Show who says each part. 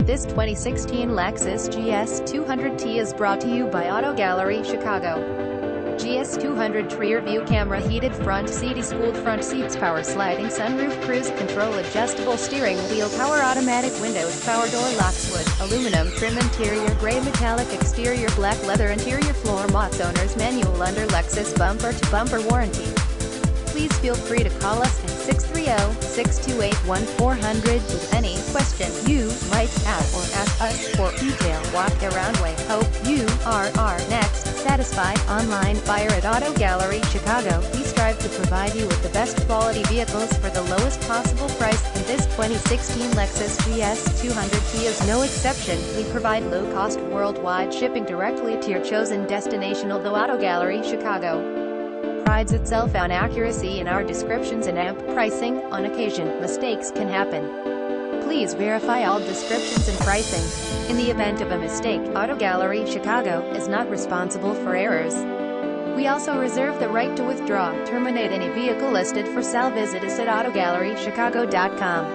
Speaker 1: This 2016 Lexus GS 200T is brought to you by Auto Gallery Chicago. GS 200 rear view camera, heated front seat, schooled front seats, power sliding sunroof, cruise control, adjustable steering wheel, power automatic windows, power door locks, wood, aluminum trim interior, gray metallic exterior, black leather interior, floor mats, owner's manual, under Lexus bumper to bumper warranty. Please feel free to call us at 630-628-1400 with any question you might have, or ask us for detail walk around. We hope you are our next satisfied online buyer at Auto Gallery Chicago. We strive to provide you with the best quality vehicles for the lowest possible price, and this 2016 Lexus GS 200T is no exception. We provide low-cost worldwide shipping directly to your chosen destination. Although Auto Gallery Chicago prides itself on accuracy in our descriptions and amp pricing, on occasion, mistakes can happen. Please verify all descriptions and pricing. In the event of a mistake, Auto Gallery Chicago is not responsible for errors. We also reserve the right to withdraw, terminate any vehicle listed for sale. Visit us at autogallerychicago.com.